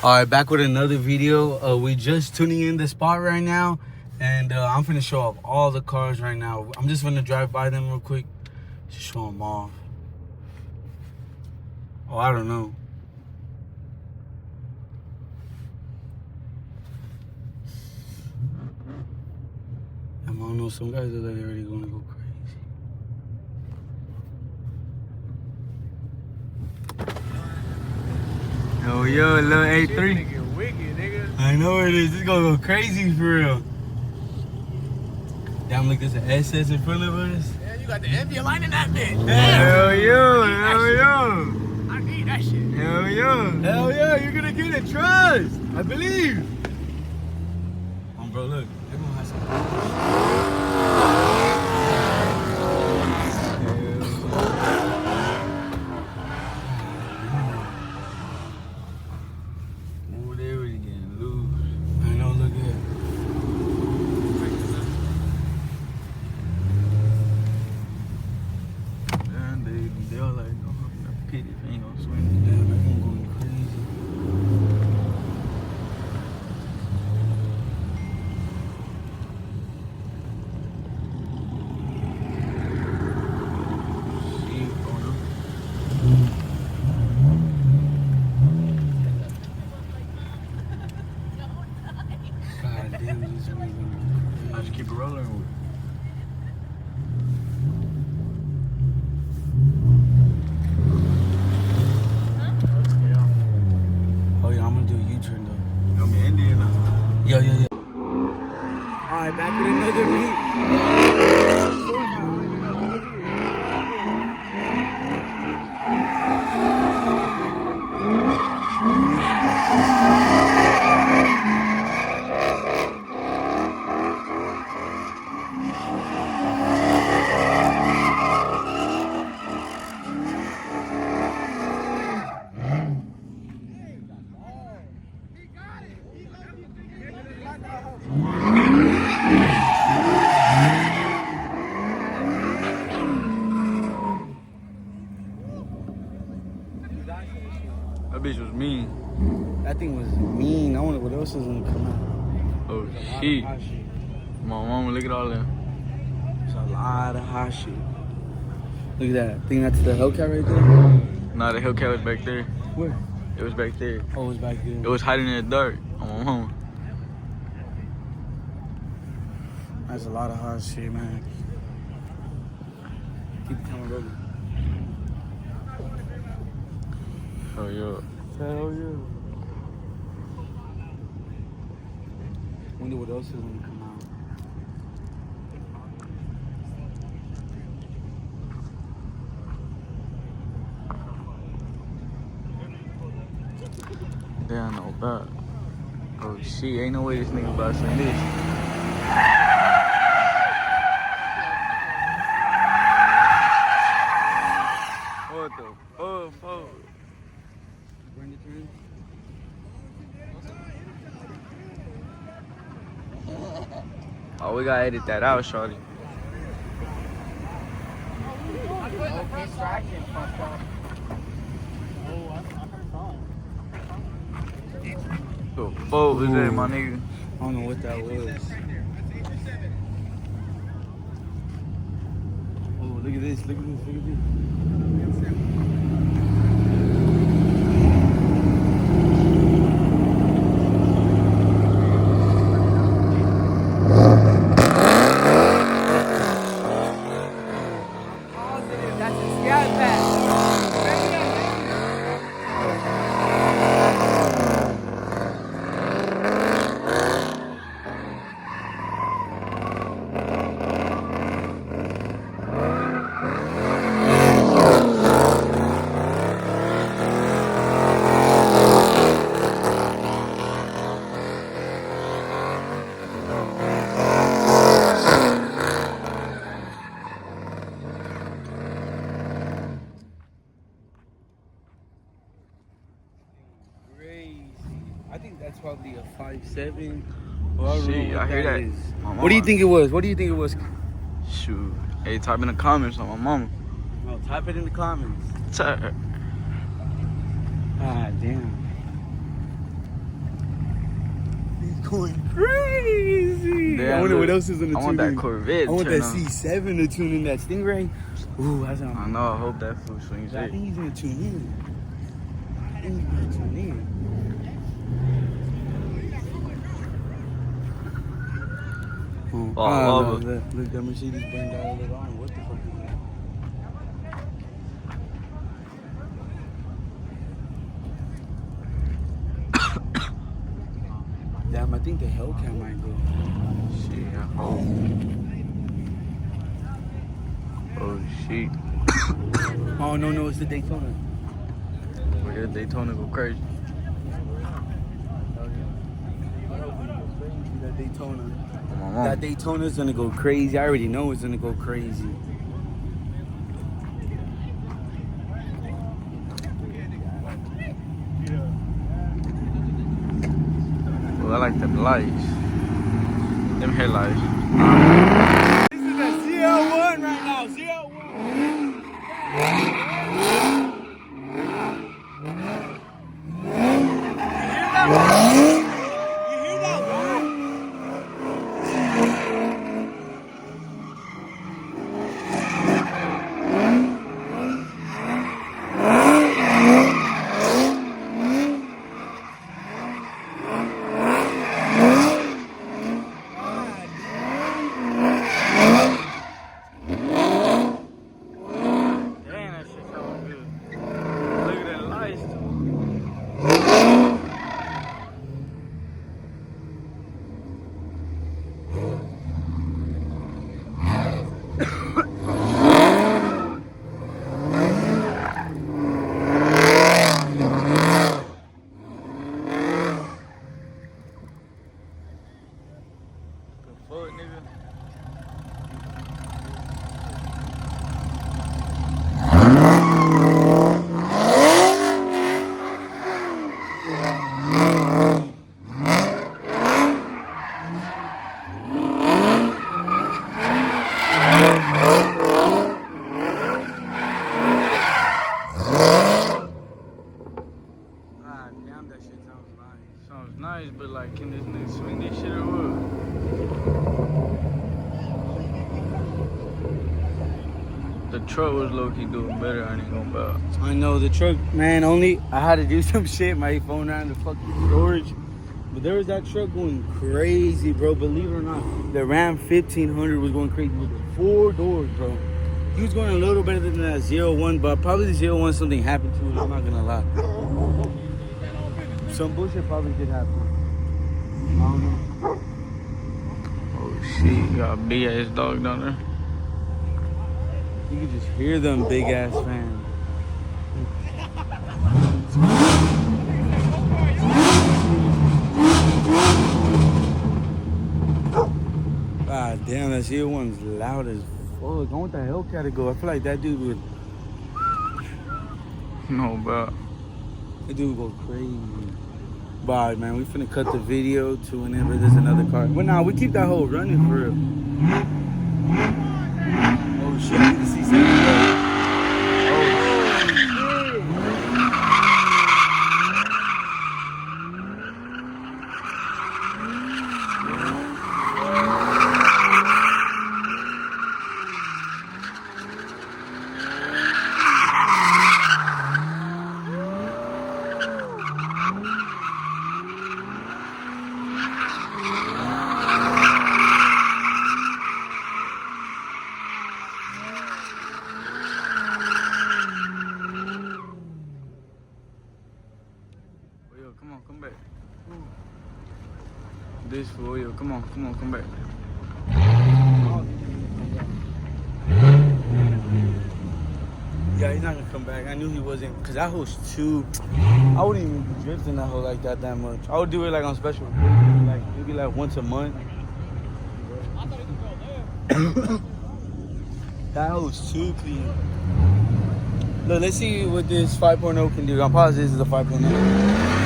All right, back with another video. We just tuning in the spot right now, and I'm finna show off all the cars right now. I'm just gonna drive by them real quick, just show them off. Oh, I don't know. I don't know. Some guys are like already gonna go crazy. Oh, yo, little A3. I know it is. It's gonna go crazy for real. Damn, look, there's an SS in front of us. Yeah, you got the ambient line in that bitch. Hell yeah, hell yeah. I need that shit. Hell yeah. Hell yeah, you're gonna get it. Trust. I believe. Bro, look. Everyone has some. I just keep it rolling with it. Oh yeah, I'm gonna do a U-turn though. I'm Indian now. Yo. Alright, back with another video. That bitch was mean. That thing was mean. I wonder what else is gonna come out. Oh shit. My mama, look at all that. There's a lot of hot shit. Look at that. Think that's the Hellcat right there? Nah, the Hellcat was back there. Where? It was back there. Oh, it was back there. It was hiding in the dark. On my mama. That's a lot of hot shit, man. Keep the camera rolling. Hell yeah. Hell yeah. Wonder what else is gonna come out. Damn, no bad. Oh shit, ain't no way this nigga about to say this. What the fuck? Bring it through. Oh, we gotta edit that out, shorty. The fuck was that, my nigga? I don't know what that was. Oh, look at this, look at this, look at this. I think that's probably a 5.7. Shit, I hear that. What do you think it was? What do you think it was? Shoot. Hey, type in the comments on my mama. No, type it in the comments. Type. Ah, damn. going crazy. Yeah, I wonder look, what else is in the I want that Corvette. I want that turn on. C7 to tune in that Stingray. Ooh, that's I know. I hope that fool swings I it. think he's gonna tune in. I think he's gonna tune in. Oh, lava. look, that Mercedes burned out a little on. What the fuck is that? Damn, I think the Hellcat might go. Shit, I hope. Oh, shit. Oh, no, it's the Daytona. We're here, Daytona go crazy. That Daytona. My mom. That Daytona's gonna go crazy. I already know it's gonna go crazy. Well, I like them lights. Them headlights. This is a ZL1 right now. ZL1. Sounds nice, but like, can this nigga swing this shit or what? The truck was low-key doing better, I ain't gonna bow. I know the truck, man. Only I had to do some shit. My phone ran the fucking storage. But there was that truck going crazy, bro. Believe it or not, the Ram 1500 was going crazy with the 4 doors, bro. He was going a little better than that 01, but probably the 01 something happened to it. I'm not gonna lie. Some bullshit probably did happen. I don't know. Oh shit, you got a big ass dog down there. You can just hear them big ass fans. God damn, that shit one's loud as fuck. I want the Hellcat to go. I feel like that dude would. No, bro. That dude would go crazy. Bye, man. We finna cut the video to whenever there's another car. But nah, we keep that whole running for real. Oh shit, I need to see something. Oh shit. Come on, come back. This fool, yo, come on, come back. Yeah, he's not gonna come back. I knew he wasn't, cause that hole's too. I wouldn't even be drifting that hole like that much. I would do it like on special, like maybe like once a month. That hole's too clean. Look, let's see what this 5.0 can do. I'm positive this is a 5.0.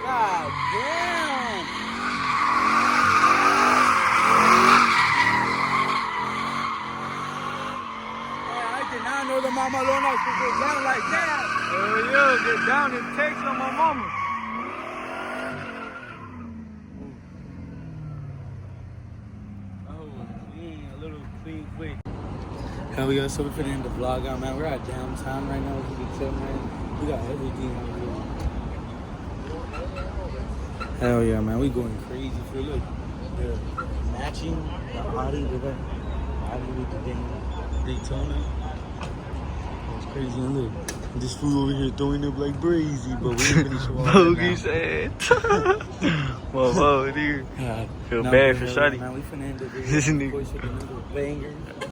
God get down like that. Oh, yeah, get down and text on my mama. Oh, man, a little clean quick. Hell yeah, so we're finna end the vlog out, man. We're at downtown right now, as you can tell, man. We got everything out here. Hell yeah, man. We going crazy for look. The matching the Audi with the Daytona. It's crazy. And look, this fool over here throwing up like brazy, but we ain't finna show off. Bogey said. Whoa, dude. Feel bad for Shotty. Man, we finna end the video. This Of nigga. course, with another banger.